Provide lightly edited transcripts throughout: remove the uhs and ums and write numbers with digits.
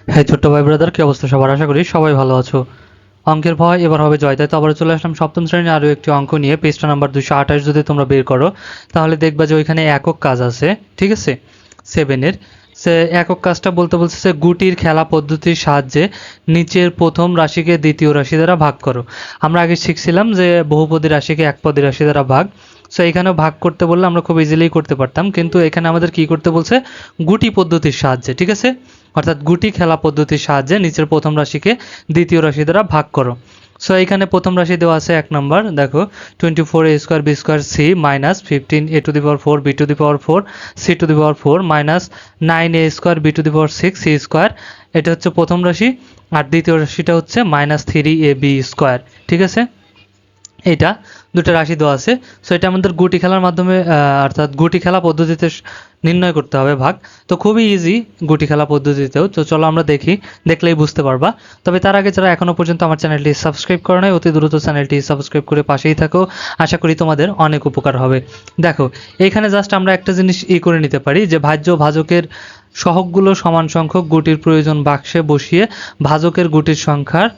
হ্যাঁ ছোট্ট ভাই ব্রাদার, কি অবস্থা সবার? আশা করি সবাই ভালো আছো। অঙ্কের ভয় এবার হবে জয়, তাই তো আবার চলে আসলাম সপ্তম শ্রেণীর আরও একটি অঙ্ক নিয়ে। পেজটা নাম্বার 228 যদি তোমরা বের করো তাহলে দেখবা যে ওইখানে একক কাজ আছে, ঠিক আছে? সেভেনের সে একক কাজটা বলতে বলছে যে গুটির খেলা পদ্ধতির সাহায্যে নিচের প্রথম রাশিকে দ্বিতীয় রাশি দ্বারা ভাগ করো। আমরা আগে শিখছিলাম যে বহুপদী রাশিকে একপদী রাশি দ্বারা ভাগ। সো এখানেও ভাগ করতে বললে আমরা খুব ইজিলি করতে পারতাম, কিন্তু এখানে আমাদের কি করতে বলছে? গুটি পদ্ধতির সাহায্যে, ঠিক আছে? অর্থাৎ গুটি খেলা পদ্ধতির সাহায্যে নিচের প্রথম রাশিকে দ্বিতীয় রাশি দ্বারা ভাগ করো। সো এখানে প্রথম রাশি দেওয়া আছে 1 নম্বর, দেখো 24a² b² c minus 15a⁴ b⁴ c⁴ minus 9a²b⁴ 6 c²। এটা হচ্ছে প্রথম রাশি। আর দ্বিতীয় রাশিটা হচ্ছে মাইনাস 3ab², ঠিক আছে? এটা দুটো রাশি দেওয়া আছে। সো এটা আমাদের গুটি খেলার মাধ্যমে অর্থাৎ গুটি খেলা পদ্ধতিতে নির্ণয় করতে হবে ভাগ। তো খুবই ইজি গুটি খেলা পদ্ধতিতেও। তো চলো আমরা দেখি, দেখলেই বুঝতে পারবা। তবে তার আগে যারা এখনো পর্যন্ত আমার চ্যানেলটি সাবস্ক্রাইব করে নাই, অতি দ্রুত চ্যানেলটি সাবস্ক্রাইব করে পাশেই থাকো। আশা করি তোমাদের অনেক উপকার হবে। দেখো এইখানে জাস্ট আমরা একটা জিনিস করে নিতে পারি যে ভাজ্য ভাজকের সহগগুলো সমান সংখ্যক গুটির প্রয়োজন বাক্সে বসিয়ে ভাজকের গুটির সংখ্যার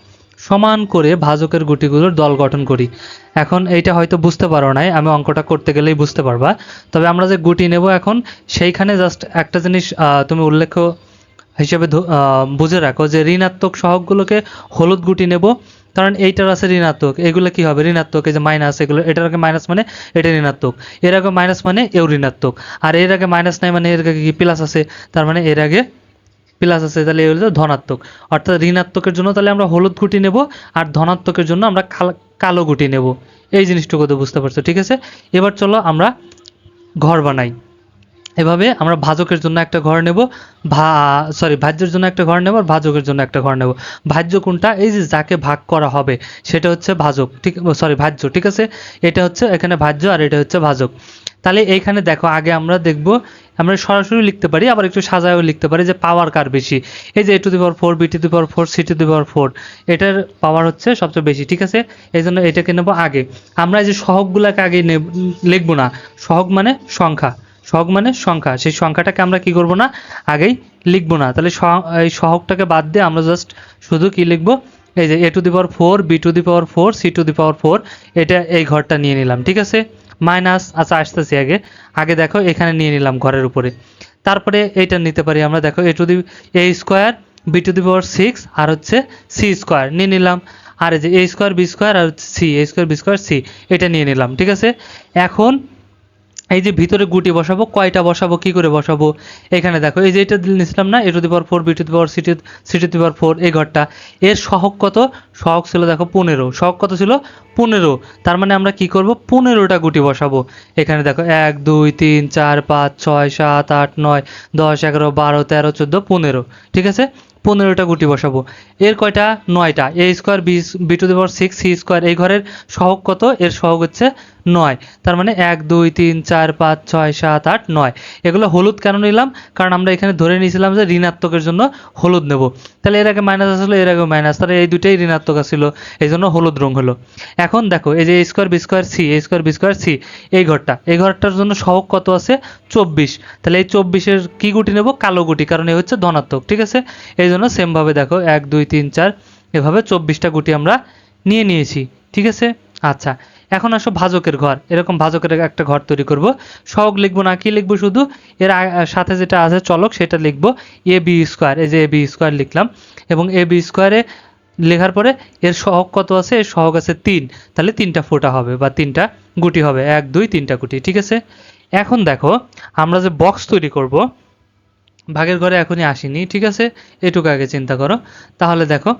সমান করে ভাজকের গুটিগুলোর দল গঠন করি। এখন এইটা হয়তো বুঝতে পারো নাই, আমি অঙ্কটা করতে গেলেই বুঝতে পারবা। তবে আমরা যে গুটি নেব এখন, সেইখানে জাস্ট একটা জিনিস তুমি উল্লেখ হিসেবে বুঝে রাখো যে ঋণাত্মক সহগগুলোকে হলুদ গুটি নেব, কারণ এইটার আছে ঋণাত্মক, এগুলো কি হবে ঋণাত্মক। এই যে মাইনাস, এগুলো এটার আগে মাইনাস মানে এটা ঋণাত্মক, এর আগে মাইনাস মানে এও ঋণাত্মক, আর এর আগে মাইনাস নাই মানে এর আগে কি প্লাস আছে, তার মানে এর আগে প্লাস আছে, তাহলে এই হলো ধনাত্মক। অর্থাৎ ঋণাত্মকের জন্য তাহলে আমরা হলুদ গুটি নেব, আর ধনাত্মকের জন্য আমরা কালো গুটি নেব। এই জিনিসটুকু তো বুঝতে পারছো, ঠিক আছে? এবার চলো আমরা ঘর বানাই। এভাবে আমরা ভাজকের জন্য একটা ঘর নেব, ভাজ্যের জন্য একটা ঘর নেব, আর ভাজকের জন্য একটা ঘর নেব। ভাজ্য কোনটা? এই যে যাকে ভাগ করা হবে সেটা হচ্ছে ভাজক, ঠিক ভাজ্য, ঠিক আছে? এটা হচ্ছে এখানে ভাজ্য আর এটা হচ্ছে ভাজক। তাহলে এইখানে দেখো আগে আমরা দেখব, আমরা সরাসরি লিখতে পারি, আবার একটু সাজায়ও লিখতে পারি যে পাওয়ার কার বেশি। এই যে a⁴ b⁴ c⁴, এটার পাওয়ার হচ্ছে সবচেয়ে বেশি, ঠিক আছে? এই জন্য এটাকে নেব আগে। আমরা এই যে সহগগুলোকে আগে লিখবো না। সহগ মানে সংখ্যা, সহগ মানে সংখ্যা, সেই সংখ্যাটাকে আমরা কি করব না, আগেই লিখবো না। তাহলে এই সহগটাকে বাদ দিয়ে আমরা জাস্ট শুধু কি লিখবো, এই যে a⁴ b⁴ c⁴, এটা এই ঘরটা নিয়ে নিলাম, ঠিক আছে? মাইনাস, আচ্ছা আসতেছি, আগে আগে দেখো এখানে নিয়ে নিলাম ঘরের উপরে। তারপরে এইটা নিতে পারি আমরা, দেখো a² b⁴ 6 আর হচ্ছে c² নিয়ে নিলাম। আর এই যে a² b² আর হচ্ছে a² b² c, এটা নিয়ে নিলাম, ঠিক আছে? এখন এই যে ভিতরে গুটি বসাবো, কয়টা বসাবো, কি করে বসাবো? এখানে দেখো এই যে এটা নিছিলাম না, a⁴ b⁴ c⁴, এই ঘরটা, এর সহগ কত? সহগ ছিল দেখো 15। সহগ কত ছিল? 15। তার মানে আমরা কি করব, 15টা গুটি বসাবো। এখানে দেখো 1 2 3 4 5 6 7 8 9 10 11 12 13 14 15, ঠিক আছে? 15টা গুটি বসাবো। এর কয়টা? 9টা। a² b⁴ 6 c², এই ঘরের সহগ কত? এর সহগ হচ্ছে 9। তার মানে 1 2 3 4 5 6 7 8 9। এগুলো হলুদ কেন নিলাম? কারণ আমরা এখানে ধরে নিয়েছিলাম যে ঋণাত্মকের জন্য হলুদ নেব। তাহলে এর আগে মাইনাস আসলো, এর আগে মাইনাস, তাহলে এই দুটোই ঋণাত্মক ছিল, এই জন্য হলুদ রং হলো। এখন দেখো এই যে a² b² c, এই ঘরটা, এই ঘরটার জন্য সহগ কত আছে? 24। তাহলে এই 24-এর কি গুটি নেব? কালো গুটি, কারণ এই হচ্ছে ধনাত্মক, ঠিক আছে? এই জন্য সেমভাবে দেখো 1 2 3 4 এভাবে 24টা গুটি আমরা নিয়ে নিয়েছি, ঠিক আছে? আচ্ছা, এখন আসো ভাজকের ঘর। এরকম ভাজকের একটা ঘর তৈরি করব। সহগ লিখবো না, কি লিখবো? শুধু এর সাথে যেটা আছে চলক সেটা লিখবো, ab²। এই যে ab² লিখলাম, এবং ab² লেখার পরে এর সহগ কত আছে? এর সহগ আছে 3। তাহলে 3টা ফোঁটা হবে বা 3টা গুটি হবে, 1 2 3টা গুটি, ঠিক আছে? এখন দেখো আমরা যে বক্স তৈরি করব, ভাগের ঘরে এখনই আসিনি, ঠিক আছে? এটুকু আগে চিন্তা করো। তাহলে দেখো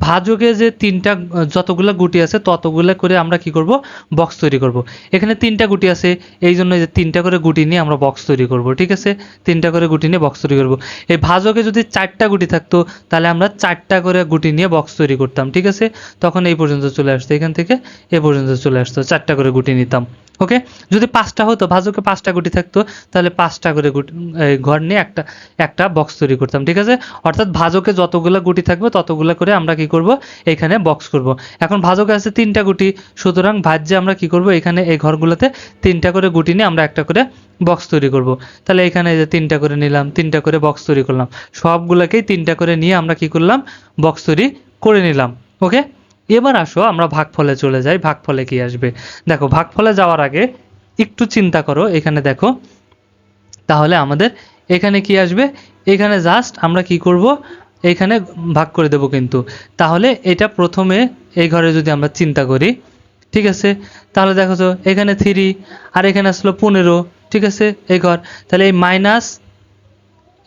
ভাজকে যে তিনটা যতগুলো গুটি আছে ততগুলো করে আমরা কি করব, বক্স তৈরি করব। এখানে 3টা গুটি আছে, এই জন্য যে 3টা করে গুটি নিয়ে আমরা বক্স তৈরি করব, ঠিক আছে? 3টা করে গুটি নিয়ে বক্স তৈরি করব। এই ভাজকে যদি 4টা গুটি থাকতো তাহলে আমরা 4টা করে গুটি নিয়ে বক্স তৈরি করতাম, ঠিক আছে? তখন এই পর্যন্ত চলে আসতো, এখান থেকে এ পর্যন্ত চলে আসতো, 4টা করে গুটি নিতাম। ওকে, যদি 5টা হতো, ভাজকে 5টা গুটি থাকতো, তাহলে 5টা করে ঘর নিয়ে একটা একটা বক্স তৈরি করতাম, ঠিক আছে। অর্থাৎ ভাজকে যতগুলো গুটি থাকবে ততগুলো করে আমরা কি করব, এখানে বক্স করব। এখন ভাজকে আছে 3টা গুটি, সুতরাং ভাজ্যে আমরা কি করব, এখানে এই ঘরগুলোতে 3টা করে গুটি নিয়ে আমরা একটা করে বক্স তৈরি করব। তাহলে এখানে যে 3টা করে নিলাম, 3টা করে বক্স তৈরি করলাম, সবগুলোকেই 3টা করে নিয়ে আমরা কি করলাম, বক্স তৈরি করে নিলাম। ওকে, এবার আসো আমরা ভাগফলে চলে যাই। ভাগফলে কি আসবে দেখো, ভাগফলে যাওয়ার আগে একটু চিন্তা করো, এখানে দেখো, তাহলে আমাদের এখানে কি আসবে, এখানে জাস্ট আমরা কি করব, এখানে ভাগ করে দেব কিন্তু। তাহলে এটা প্রথমে এই ঘরে যদি আমরা চিন্তা করি, ঠিক আছে, তাহলে দেখো তো এখানে 3 আর এখানে আসলো 15, ঠিক আছে এই ঘর। তাহলে এই মাইনাস,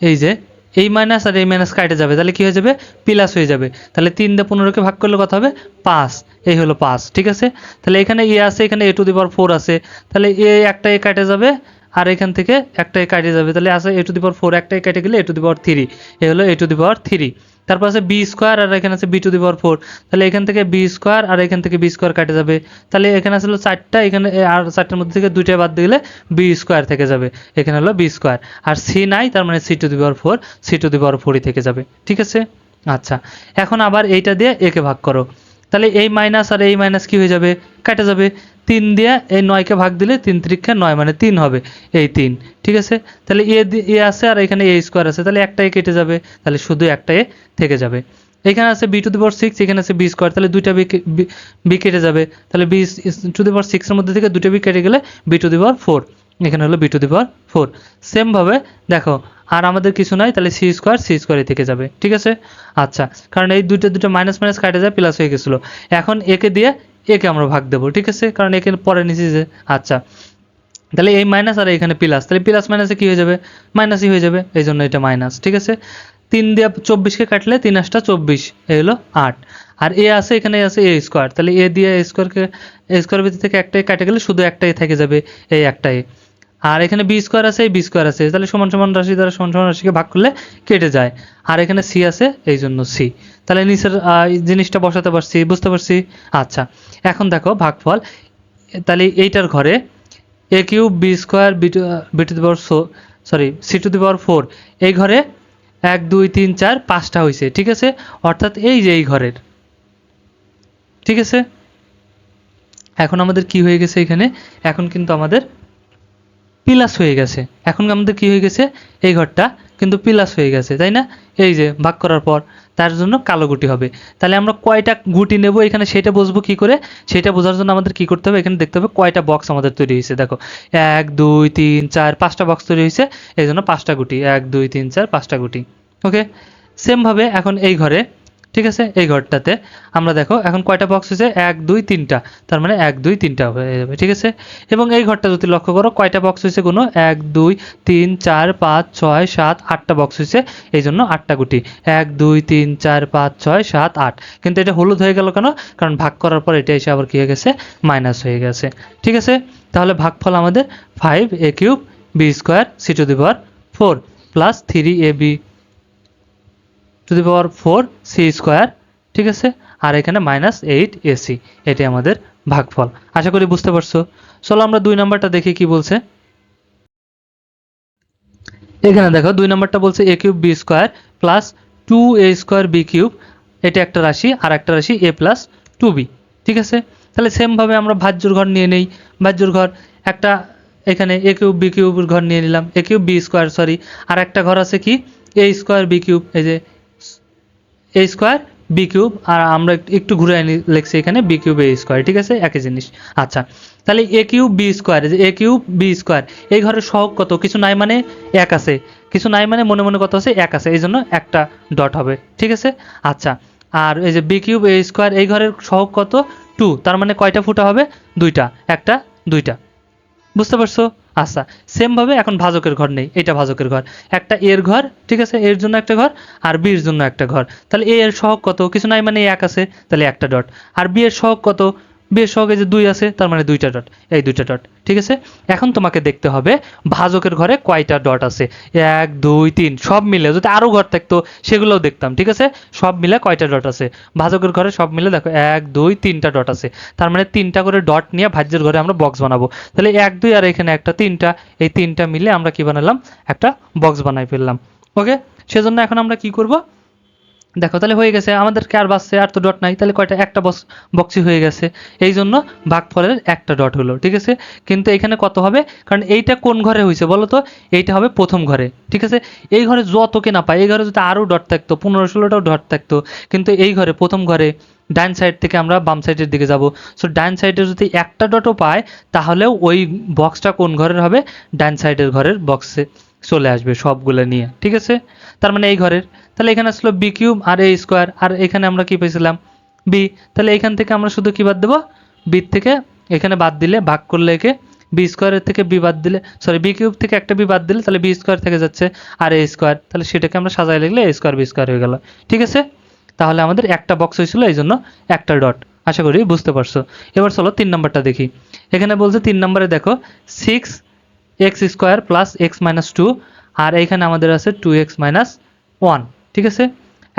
এই যে এই মাইনাস আর এই মাইনাস কাটে যাবে, তাহলে কি হয়ে যাবে, প্লাস হয়ে যাবে। তাহলে 3 দিয়ে 15কে ভাগ করলে কত হবে, 5, এই হলো 5, ঠিক আছে। তাহলে এখানে এ আছে, এখানে a টু দি পাওয়ার 4 আছে, তাহলে একটা এ কাটে যাবে আর এখান থেকে একটা এ কাটে যাবে, তাহলে আছে a টু দি পাওয়ার 4, একটা এ কেটে গেলে a টু দি পাওয়ার 3, এই হলো a টু দি পাওয়ার 3। তারপর আছে বি স্কোয়ার আর এখানে আছে b টু দি পাওয়ার 4, তাহলে এখান থেকে বি স্কোয়ার আর এখান থেকে বি স্কোয়ার কাটে যাবে, তাহলে এখানে আসলে 4টা, এখানে আর 4টার মধ্যে থেকে 2টা বাদ দিলে বি স্কোয়ার থেকে যাবে, এখানে হলো বি স্কোয়ার। আর সি নাই, তার মানে C to the power 4, C to the power 4ই থেকে যাবে, ঠিক আছে। আচ্ছা, এখন আবার এইটা দিয়ে একে ভাগ করো, তাহলে এই মাইনাস আর এই মাইনাস কি হয়ে যাবে, কাটা যাবে। 3 দিয়ে এই 9কে ভাগ দিলে 3 × 9 মানে 3 হবে, এই 3, ঠিক আছে। তাহলে এ আছে আর এখানে এ স্কোয়ার আছে, তাহলে একটা এ কেটে যাবে, তাহলে শুধু একটা এ থেকে যাবে। এখানে আছে বি টু দি পাওয়ার 6, এখানে আছে বি স্কোয়ার, তাহলে দুইটা বি কেটে যাবে, তাহলে বি টু দি পাওয়ার 6 এর মধ্যে থেকে দুটো বি কেটে গেলে বি টু দি পাওয়ার 4, এখানে হলো বি টু দি পাওয়ার 4। সেমভাবে দেখো, আর আমাদের কিছু নাই, তাহলে সি স্কোয়ার থেকে যাবে, ঠিক আছে। আচ্ছা, কারণ এই দুটো মাইনাস মাইনাস কাটে যায়, প্লাস হয়ে গেছিলো। এখন একে দিয়ে একে আমরা ভাগ দেবো, ঠিক আছে, কারণ একে পরে নিচে যে। আচ্ছা, তাহলে এই মাইনাস আর এখানে প্লাস, তাহলে প্লাস মাইনাসে কি হয়ে যাবে, মাইনাসই হয়ে যাবে, এই জন্য এটা মাইনাস, ঠিক আছে। 3 দিয়ে 24কে কাটলে 3 × 8 = 24, এই হলো 8। আর এ আছে, এখানে আছে এ স্কোয়ার, তাহলে এ দিয়ে এ স্কোয়ারকে, এ স্কোয়ার ভিতর থেকে একটাই কাটে গেলে শুধু একটাই থেকে যাবে, এই একটাই। আর এখানে বি স্কোয়ার আছে, এই বি স্কোয়ার আছে, তাহলে সমান সমান রাশি দ্বারা সমান সমান রাশিকে ভাগ করলে কেটে যায়। আর এখানে সি আছে, এই জন্য সি। তাহলে নিচের জিনিসটা বসাতে পারছি, বুঝতে পারছি। আচ্ছা, এখন দেখো ভাগফল, তাহলে এইটার ঘরে a cube B square B to the power C to the power 4, এই ঘরে 1 2 3 4 5টা হয়েছে, ঠিক আছে। অর্থাৎ এই যে এই ঘরের, ঠিক আছে। এখন আমাদের কি হয়ে গেছে, এখানে এখন কিন্তু আমাদের প্লাস হয়ে গেছে, এখন আমাদের কি হয়ে গেছে, এই ঘরটা কিন্তু প্লাস হয়ে গেছে, তাই না। এই যে ভাগ করার পর, তার জন্য কালো গুটি হবে। তাহলে আমরা কয়টা গুটি নেব এখানে সেটা বুঝবো কি করে, সেটা বোঝার জন্য আমাদের কি করতে হবে, এখানে দেখতে হবে কয়টা বক্স আমাদের তৈরি হয়েছে। দেখো 1 2 3 4 5টা বক্স তৈরি হয়েছে, এই জন্য 5টা গুটি, 1 2 3 4 5টা গুটি। ওকে, সেমভাবে এখন এই ঘরে, ঠিক আছে, এই ঘরটাতে আমরা দেখো এখন কয়টা বক্স হয়েছে, 1 2 3টা, তার মানে 1 2 3টা হয়ে যাবে, ঠিক আছে। এবং এই ঘরটা যদি লক্ষ্য করো কয়টা বক্স হয়েছে, কোনো 1 2 3 4 5 6 7 8টা বক্স হয়েছে, এই জন্য 8টা গুটি, 1 2 3 4 5 6 7 8। কিন্তু এটা হলুদ হয়ে গেল কেন, কারণ ভাগ করার পর এটা এসে আবার কি হয়ে গেছে, মাইনাস হয়ে গেছে, ঠিক আছে। তাহলে ভাগফল আমাদের 5a³ b² c two the power 4 plus 3ab two the power 4 c², ঠিক আছে। আর এখানে -8ac, এটি আমাদের ভাগফল। আশা করি বুঝতে পারছো। চলো আমরা 2 নাম্বারটা দেখি কি বলছে। এখানে দেখো 2 নাম্বারটা বলছে a³ b² plus 2a² b³, এটা একটা রাশি, আর একটা রাশি a প্লাস 2b, ঠিক আছে। তাহলে সেম ভাবে আমরা ভাজ্যর ঘর নিয়ে নেই, ভাজ্যর ঘর একটা, এখানে a³ b³ এর ঘর নিয়ে নিলাম, a³ b², সরি, আর একটা ঘর আছে কি a² b³, এই যে a² b³, আর আমরা একটু ঘুরে লিখছি এখানে b³ a², ঠিক আছে, একই জিনিস। আচ্ছা, তাহলে a³ b², যে a³ b², এই ঘরের সহগ কত, কিছু নাই মানে 1 আছে, কিছু নাই মানে মনে মনে কত আছে, 1 আছে, এই জন্য একটা ডট হবে, ঠিক আছে। আচ্ছা, আর এই যে b³ a², এই ঘরের সহগ কত, 2, তার মানে কয়টা ফুটা হবে, 2টা, একটা 2টা, বুঝতে পারছো। আচ্ছা, সেম ভাবে এখন ভাজকের ঘর নেই, এটা ভাজকের ঘর, একটা এর ঘর, ঠিক আছে, এর জন্য একটা ঘর, আর বি এর জন্য একটা ঘর। তাহলে এ এর সহগ কত, কিছু নাই মানে 1 আছে, তাহলে একটা ডট। আর বি এর সহগ কত, বি এর সহগে যে 2 আছে তার মানে দুইটা ডট, এই দুইটা ডট। ঠিক আছে, এখন তোমাকে দেখতে হবে ভাজকের ঘরে কয়টা ডট আছে। 1 2 3 সব মিলে যদি আরো ঘর থাকতো সেগুলোও দেখতাম। ঠিক আছে, সব মিলে কয়টা ডট আছে ভাজকের ঘরে, সব মিলে দেখো 1 2 3টা ডট আছে। তার মানে 3টা করে ডট নিয়ে ভাজ্যের ঘরে আমরা বক্স বানাবো। তাহলে 1 2 আর এখানে একটা 3টা, এই 3টা মিলে আমরা কি বানালাম, একটা বক্স বানাই ফেললাম। ওকে, সেজন্য এখন আমরা কি করব, দেখো তাহলে হয়ে গেছে আমাদের, আর বাসছে আর তো ডট নাই, তাহলে কয়টা, একটা বক্সই হয়ে গেছে। এই জন্য ভাগফলের একটা ডট হলো। ঠিক আছে, কিন্তু এখানে কত হবে, কারণ এইটা কোন ঘরে হয়েছে বলো তো, এইটা হবে প্রথম ঘরে। ঠিক আছে, এই ঘরে যত কে না পায়, এই ঘরে যদি আরও ডট থাকতো 15 16টাও ডট থাকতো, কিন্তু এই ঘরে প্রথম ঘরে ডান সাইড থেকে আমরা বাম সাইডের দিকে যাব। সো ডান সাইডে যদি একটা ডটও পায় তাহলেও ওই বক্সটা কোন ঘরের হবে, ডান সাইডের ঘরের বক্সে চলে আসবে সবগুলো নিয়ে। ঠিক আছে, তার মানে এই ঘরের, তাহলে এখানে আসলো বি কিউব আর এ স্কোয়ার, আর এখানে আমরা কি পেয়েছিলাম বি। তাহলে এখান থেকে আমরা শুধু কি বাদ দেবো, বি থেকে এখানে বাদ দিলে, ভাগ করলে একে বি স্কোয়ারের থেকে বি বাদ দিলে, সরি বি কিউব থেকে একটা বি বাদ দিলে তাহলে বি স্কোয়ার থেকে যাচ্ছে আর এ স্কোয়ার, তাহলে সেটাকে আমরা সাজায় লিখলে এ স্কোয়ার বি স্কোয়ার হয়ে গেল। ঠিক আছে, তাহলে আমাদের একটা বক্স হয়েছিল, এই জন্য একটা ডট। আশা করি বুঝতে পারছো। এবার চলো 3 নম্বরটা দেখি। এখানে বলছে 3 নম্বরে দেখো 6x² প্লাস এক্স মাইনাস 2, আর এইখানে আমাদের আছে 2x-1। ঠিক আছে,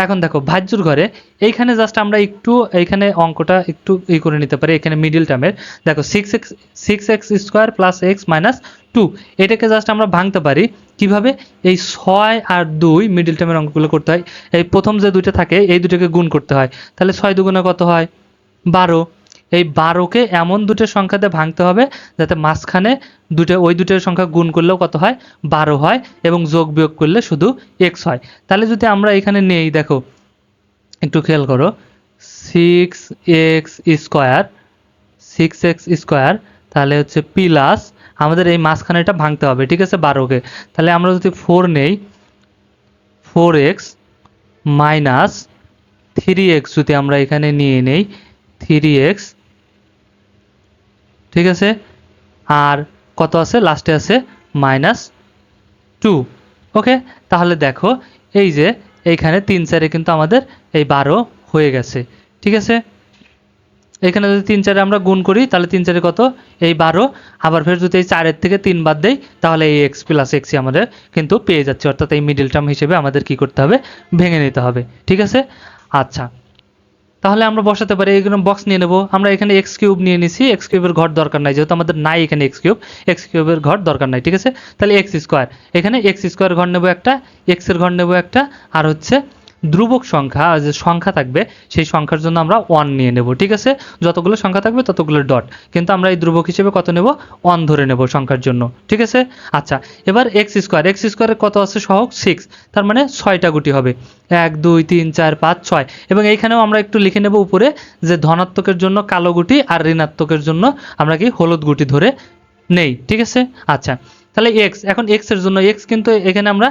এখন দেখো ভাজ্যর ঘরে এইখানে জাস্ট আমরা একটু এইখানে অঙ্কটা একটু করে নিতে পারি। এখানে মিডিল টার্মের দেখো 6x² প্লাস এক্স মাইনাস 2, এটাকে জাস্ট আমরা ভাঙতে পারি কিভাবে, এই 6 আর 2 মিডিল টার্মের অঙ্কগুলো করতে হয়, এই প্রথম যে দুইটা থাকে এই দুটোকে গুণ করতে হয়। তাহলে 6 দুগুণে কত হয়, 12। এই 12কে এমন দুটো সংখ্যাতে ভাঙতে হবে যাতে মাঝখানে ওই দুটোর সংখ্যা গুণ করলেও কত হয়, 12 হয়, এবং যোগ বিয়োগ করলে শুধু এক্স হয়। তাহলে যদি আমরা এখানে নেই, দেখো একটু খেয়াল করো, 6x², 6x², তাহলে হচ্ছে প্লাস আমাদের এই মাঝখানেটা ভাঙতে হবে। ঠিক আছে, 12কে, তাহলে আমরা যদি 4 নেই, 4x মাইনাস 3x যদি আমরা এখানে নিয়ে নেই, 3x। ঠিক আছে, আর কত আছে লাস্টে আছে -2। ওকে, তাহলে দেখো এই যে এইখানে 3 4-এ কিন্তু আমাদের এই 12 হয়ে গেছে। ঠিক আছে, এখানে যদি 3 4-এ আমরা গুণ করি তাহলে 3 4-এ কত, এই 12, আবার ফের যদি এই 4-এর থেকে 3 বাদ দেই তাহলে এই x প্লাস এক্সই আমাদের কিন্তু পেয়ে যাচ্ছে, অর্থাৎ এই মিডল টার্ম হিসেবে আমাদের কি করতে হবে, ভেঙে নিতে হবে। ঠিক আছে, আচ্ছা তাহলে আমরা বসাতে পারি, এইগুলো বক্স নিয়ে নেব। আমরা এখানে x³ নিয়ে নিছি, x³ ঘর দরকার নাই, যেহেতু আমাদের নাই এখানে x³ ঘর দরকার নাই। ঠিক আছে, তাহলে x², এখানে x² ঘর নেব একটা, x এর ঘর নেব একটা, আর হচ্ছে ধ্রুবক সংখ্যা যে সংখ্যা থাকবে সেই সংখ্যার জন্য আমরা 1 নিয়ে নেব। ঠিক আছে, যতগুলো সংখ্যা থাকবে ততগুলো ডট, কিন্তু আমরা এই ধ্রুবক হিসেবে কত নেব, 1 ধরে নেব সংখ্যার জন্য। ঠিক আছে, আচ্ছা এবার x² কত আছে সহগ 6, তার মানে 6টা গুটি হবে, 1 2 3 4 5 6। এবং এইখানেও আমরা একটু লিখে নেব উপরে যে ধনাত্মকের জন্য কালো গুটি আর ঋণাত্মকের জন্য আমরা কি হলুদ গুটি ধরে নেই। ঠিক আছে, আচ্ছা তাহলে x, এখন x এর জন্য x কিন্তু এখানে আমরা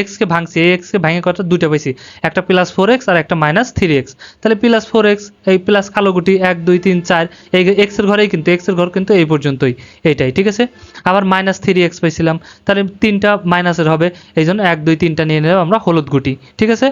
x কে ভাঙছি, এই x কে ভাঙে কত, দুটো পাইছি, একটা +4x আর একটা -3x। তাহলে +4x এই প্লাস কালো গুটি 1 2 3 4, এই x এর ঘরেই কিন্তু, x এর ঘর কিন্তু এই পর্যন্তই এইটাই। ঠিক আছে, আবার -3x পাইছিলাম, তাহলে 3টা মাইনাসের হবে, এই জন্য 1 2 3টা নিয়ে নেব আমরা হলুদ গুটি। ঠিক আছে,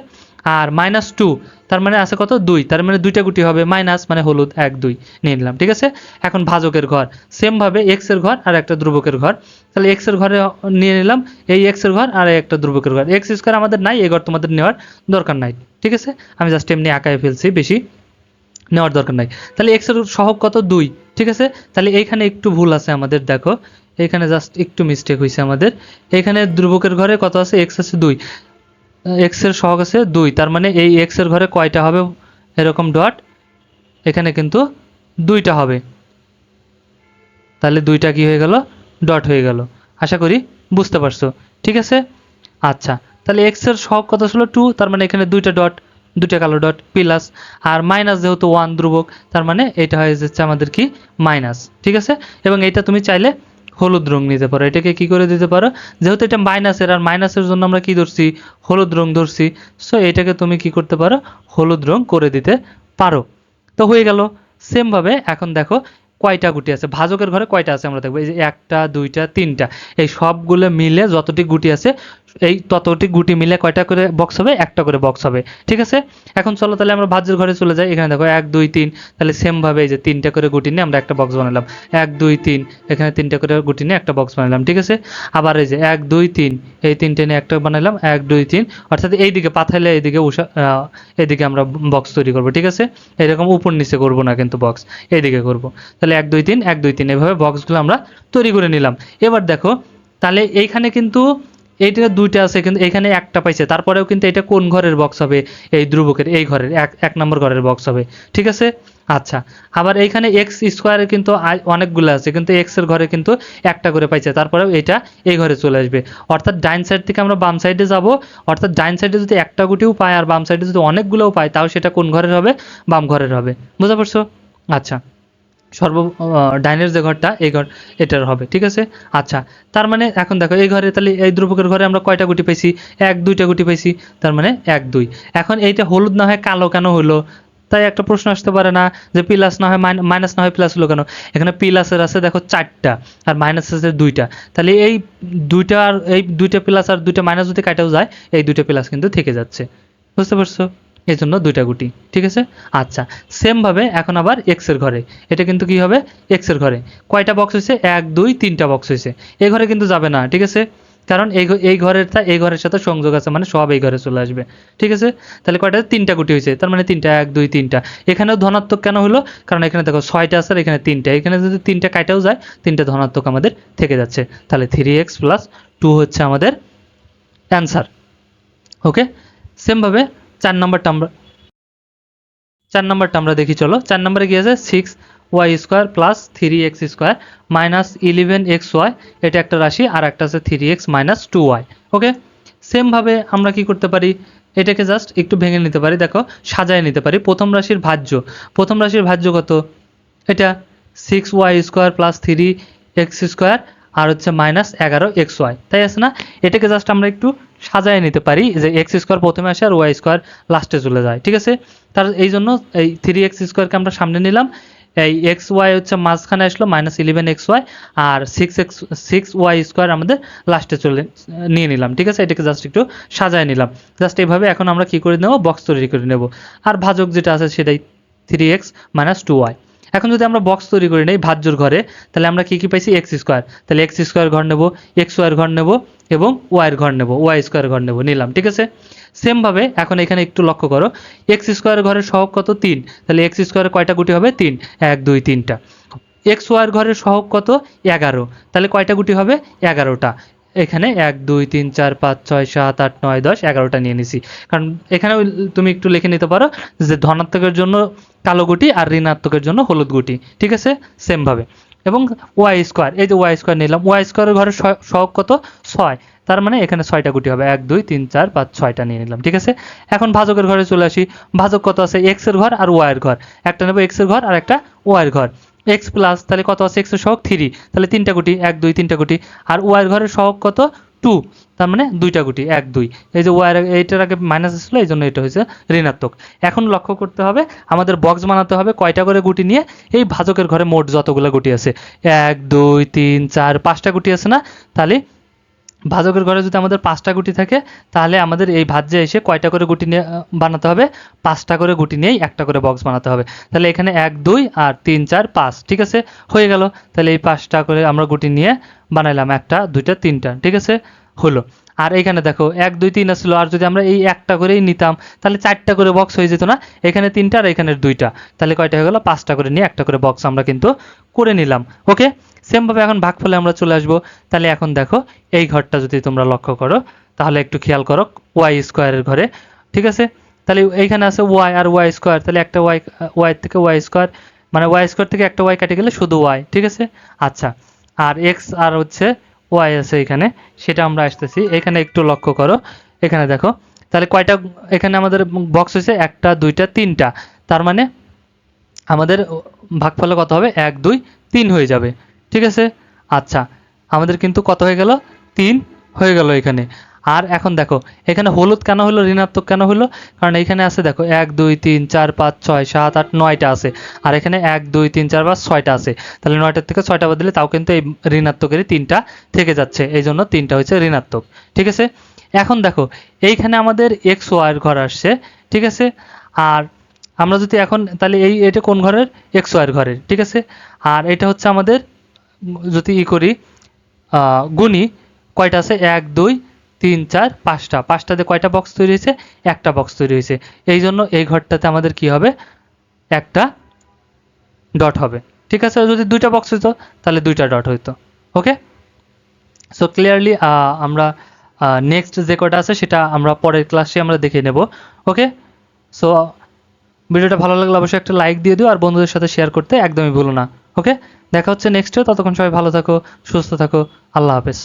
আর -2 তার মানে আছে কত, 2, তার মানে দুইটা গুটি হবে, মাইনাস মানে হলুদ 1 2 নিয়ে নিলাম। ঠিক আছে, এখন ভাজকের ঘর সেম ভাবে x এর ঘর আর একটা ধ্রুবকের ঘর, তাহলে x এর ঘরে নিয়ে নিলাম এই x এর ঘর আর একটা ধ্রুবকের ঘর। x² আমাদের নাই, এই ঘর তোমাদের নেওয়ার দরকার নাই। ঠিক আছে, আমি জাস্ট এমনি আঁকায় ফেলছি, বেশি নেওয়ার দরকার নাই। তাহলে x এর সহগ কত, 2। ঠিক আছে, তাহলে এইখানে একটু ভুল আছে আমাদের, দেখো এখানে জাস্ট একটু মিস্টেক হয়েছে আমাদের, এখানে ধ্রুবকের ঘরে কত আছে, x আছে 2, x এর সহগ আছে 2, তার মানে এই x এর ঘরে কয়টা হবে এরকম ডট, এখানে কিন্তু 2টা হবে, তাহলে 2টা কি হয়ে গেল, ডট হয়ে গেল। আশা করি বুঝতে পারছো। ঠিক আছে, আচ্ছা তাহলে x এর সহগ কত ছিল, 2, তার মানে এখানে 2টা ডট, 2টা কালো ডট, প্লাস আর মাইনাস যেহেতু 1 ধ্রুবক, তার মানে এটা হয়ে যাচ্ছে আমাদের কি মাইনাস। ঠিক আছে, এবং এটা তুমি চাইলে হলুদ রং নিতে পারো, এটাকে কি করে দিতে পারো, যেহেতু এটা মাইনাসের, আর মাইনাসের জন্য আমরা কি ধরছি, হলুদ রং ধরছি, সো এটাকে তুমি কি করতে পারো, হলুদ রং করে দিতে পারো। তো হয়ে গেল। সেম ভাবে এখন দেখো কয়টা গুটি আছে ভাজকের ঘরে, কয়টা আছে আমরা দেখবো, এই যে 1টা 2টা 3টা, এই সবগুলো মিলে যতটি গুটি আছে এই ততটি গুটি মিলে কয়টা করে বক্স হবে, একটা করে বক্স হবে। ঠিক আছে, এখন চলো তাহলে আমরা ভাজ্যের ঘরে চলে যাই। এখানে দেখো 1 2 3, তাহলে সেম ভাবে এই যে তিনটা করে গুটি নিয়ে আমরা একটা বক্স বানালাম। 1 2 3, এখানে তিনটা করে গুটি নিয়ে একটা বক্স বানালাম। ঠিক আছে, আবার এই যে 1 2 3, এই তিনটে নিয়ে একটা বানালাম 1 2 3, অর্থাৎ এইদিকে পাথাইলে এইদিকে এইদিকে আমরা বক্স তৈরি করব। ঠিক আছে, এরকম উপর নিচে করব না কিন্তু বক্স, এইদিকে করব। তাহলে 1 2 3 1 2 3 এভাবে বক্সগুলো আমরা তৈরি করে নিলাম। এবার দেখো তাহলে এইখানে কিন্তু এইটা দুইটা আছে, কিন্তু এখানে একটা পাইছে, তারপরেও কিন্তু এটা কোন ঘরের বক্স হবে, এই ধ্রুবকের এই ঘরের এক নম্বর ঘরের বক্স হবে। ঠিক আছে, আচ্ছা, আবার এইখানে এক্স স্কোয়ারে কিন্তু অনেকগুলো আছে, কিন্তু এক্স এর ঘরে কিন্তু একটা করে পাইছে, তারপরেও এটা এই ঘরে চলে আসবে। অর্থাৎ ডাইন সাইড থেকে আমরা বাম সাইডে যাব, অর্থাৎ ডাইন সাইডে যদি একটা গুটিও পাই আর বাম সাইডে যদি অনেকগুলোও পাই, তাও সেটা কোন ঘরের হবে, বাম ঘরের হবে। বুঝতে পারছো? আচ্ছা, ডাইনের যে ঘরটা এই ঘর এটার হবে। ঠিক আছে, আচ্ছা, তার মানে এখন দেখো এই ঘরে তাহলে এই ধ্রুবকের ঘরে আমরা কয়টা গুটি পাইছি, দুইটা গুটি পাইছি, তার মানে 1 2। এখন এইটা হলুদ না হয় কালো কেন হলো, তাই একটা প্রশ্ন আসতে পারে না যে প্লাস না হয় মাইনাস না হয় প্লাস হলো কেন। এখানে প্লাসের আছে দেখো 4টা আর মাইনাস আছে 2টা, তাহলে এই দুইটা আর এই দুইটা প্লাস আর দুইটা মাইনাস যদি কাটাও যায়, এই দুইটা প্লাস কিন্তু থেকে যাচ্ছে। বুঝতে পারছো? এই জন্য দুইটা গুটি। ঠিক আছে, আচ্ছা, সেম ভাবে এখন আবার এক্স এর ঘরে, এটা কিন্তু কি হবে, এক্স এর ঘরে কয়টা বক্স হয়েছে, 1 2 3টা বক্স হয়েছে। এই ঘরে কিন্তু যাবে না। ঠিক আছে, কারণ এই ঘরেরটা এই ঘরের সাথে সংযোগ আছে, মানে সব এই ঘরে চলে আসবে। ঠিক আছে, তাহলে কয়টা, 3টা গুটি হয়েছে, তার মানে 3টা 1 2 3টা। এখানেও ধনাত্মক কেন হলো, কারণ এখানে দেখো 6টা আছে আর এখানে 3টা, এখানে যদি 3টা কাটাও যায় 3টা ধনাত্মক আমাদের থেকে যাচ্ছে। তাহলে 3x + 2 হচ্ছে আমাদের অ্যান্সার। ওকে, সেম ভাবে 4 নম্বরটা আমরা দেখি। চলো, 4 নম্বরে কি আছে, 6y² + 3x² - 11xy, এটা একটা রাশি, আর একটা আছে 3x - 2y। ওকে, সেম ভাবে আমরা কি করতে পারি, এটাকে জাস্ট একটু ভেঙে নিতে পারি, দেখো সাজায় নিতে পারি। প্রথম রাশির ভাজ্য কত, এটা 6y² + 3x² আর হচ্ছে -11xy, তাই আছে না? এটাকে জাস্ট আমরা একটু সাজায় নিতে পারি যে x² প্রথমে আসে আর y² লাস্টে চলে যায়। ঠিক আছে, তার এই জন্য এই 3x² কে আমরা সামনে নিলাম, এই xy হচ্ছে মাঝখানে আসলো -11xy, আর 6y² আমাদের লাস্টে নিয়ে নিলাম। ঠিক আছে, এটাকে জাস্ট একটু সাজায় নিলাম। জাস্ট এইভাবে এখন আমরা কি করে নেব, বক্স তৈরি করে নেব। আর ভাজক যেটা আছে সেটাই 3x - 2y। এখন যদি আমরা বক্স তৈরি করে নেই ভাজ্যর ঘরে, তাহলে আমরা কি পাইছি, x², তাহলে x² ঘর নেব, xy এর ঘর নেব এবং y এর ঘর নেব, y² ঘর নেব, নিলাম। ঠিক আছে, সেম ভাবে এখন এখানে একটু লক্ষ্য করো, x² ঘরের সহগ কত, 3, তাহলে x² কয়টা গুটি হবে, 3, 1 2 3টা। xy এর ঘরের সহগ কত, 11, তাহলে কয়টা গুটি হবে, 11টা। এখানে 1 2 3 4 5 6 7 8 9 10 11টা নিয়ে নিছি, কারণ এখানে তুমি একটু লিখে নিতে পারো যে ধনাত্মকের জন্য কালো গুটি আর ঋণাত্মকের জন্য হলুদ গুটি। ঠিক আছে, সেম ভাবে। এবং y², এই যে y² নিলাম, y² এর ঘরের সহগ কত, 6, তার মানে এখানে 6টা গুটি হবে, 1 2 3 4 5 6টা নিয়ে নিলাম। ঠিক আছে, এখন ভাজকের ঘরে চলে আসি। ভাজক কত আছে, x এর ঘর আর y এর ঘর, একটা নেব x এর ঘর আর একটা y এর ঘর। x প্লাস, তাহলে কত আছে, x এর সহগ 3, তাহলে 3টা গুটি, 1 2 3টা গুটি। আর y এর ঘরের সহগ কত, 2, তার মানে 2টা গুটি, 1 2। এই যে y এর এইটার আগে মাইনাস ছিল, এই জন্য এটা হয়েছে ঋণাত্মক। এখন লক্ষ্য করতে হবে, আমাদের বক্স বানাতে হবে কয়টা করে গুটি নিয়ে, এই ভাজকের ঘরে মোট যতগুলো গুটি আছে, 1 2 3 4 5টা গুটি আছে না, তাহলে ভাজকের ঘরে যদি আমাদের 5টা গুটি থাকে, তাহলে আমাদের এই ভাজ্যে এসে কয়টা করে গুটি নিয়ে বানাতে হবে, 5টা করে গুটি নিয়েই একটা করে বক্স বানাতে হবে। তাহলে এখানে 1 2 আর 3 4 5, ঠিক আছে, হয়ে গেল। তাহলে এই 5টা করে আমরা গুটি নিয়ে বানাইলাম, 1টা 2টা 3টা, ঠিক আছে, হলো। আর এখানে দেখো 1 2 3 আসলো, আর যদি আমরা এই একটা করেই নিতাম তাহলে 4টা করে বক্স হয়ে যেত না, এখানে 3টা আর এখানে 2টা, তাহলে কয়টা হয়ে গেল, 5টা করে নিয়ে একটা করে বক্স আমরা কিন্তু করে নিলাম। ওকে, সেম ভাবে এখন ভাগফলে আমরা চলে আসবো। তাহলে এখন দেখো এই ঘরটা যদি তোমরা লক্ষ্য করো, তাহলে একটু খেয়াল করো y² এর ঘরে। ঠিক আছে, তাহলে এইখানে আছে y আর y², তাহলে একটা y থেকে y², মানে y² থেকে একটা y কেটে গেলে শুধু y। ঠিক আছে, আচ্ছা, আর x আর হচ্ছে y আছে এখানে, সেটা আমরা আসতেছি। এখানে একটু লক্ষ্য করো, এখানে দেখো তাহলে কয়টা এখানে আমাদের বক্স হয়েছে, 1টা 2টা 3টা, তার মানে আমাদের ভাগফলে কত হবে, 1 2 3 হয়ে যাবে। ঠিক আছে, আচ্ছা, আমাদের কিন্তু কত হয়ে গেল, 3 হয়ে গেল এখানে। আর এখন দেখো এখানে হলুদ কেন হলো, ঋণাত্মক কেন হলো, কারণ এখানে আছে দেখো 1 2 3 4 5 6 7 8 9টা আছে, আর এখানে 1 2 3 4 5 6টা আছে, তাহলে 9টার থেকে 6টা বাদ দিলে তাও কিন্তু এই ঋণাত্মকেরই 3টা থেকে যাচ্ছে, এই জন্য 3টা হচ্ছে ঋণাত্মক। ঠিক আছে, এখন দেখো এইখানে আমাদের এক্স ওয়াই এর ঘর আসছে, ঠিক আছে। আর আমরা যদি এখন তাহলে এটা কোন ঘরের? এক্স ওয়াই এর ঘরের, ঠিক আছে। আর এটা হচ্ছে আমাদের যদি করি গুণি, কয়টা আছে? 1 2 3 4 5টা, 5টাতে কয়টা বক্স তৈরি হয়েছে? একটা বক্স তৈরি হয়েছে। এই জন্য এই ঘরটাতে আমাদের কি হবে? একটা ডট হবে, ঠিক আছে। যদি 2টা বক্স হইতো তাহলে 2টা ডট হইতো। ওকে, সো ক্লিয়ারলি আমরা নেক্সট যে কয়টা আছে সেটা আমরা পরের ক্লাসে আমরা দেখে নেব। ওকে, সো ভিডিওটা ভালো লাগলে অবশ্যই একটা লাইক দিয়ে দিও, আর বন্ধুদের সাথে শেয়ার করতে একদমই ভুলো না। ওকে, দেখা হচ্ছে নেক্সটে, ততক্ষণ সবাই ভালো থাকো, সুস্থ থাকো, আল্লাহ হাফেজ।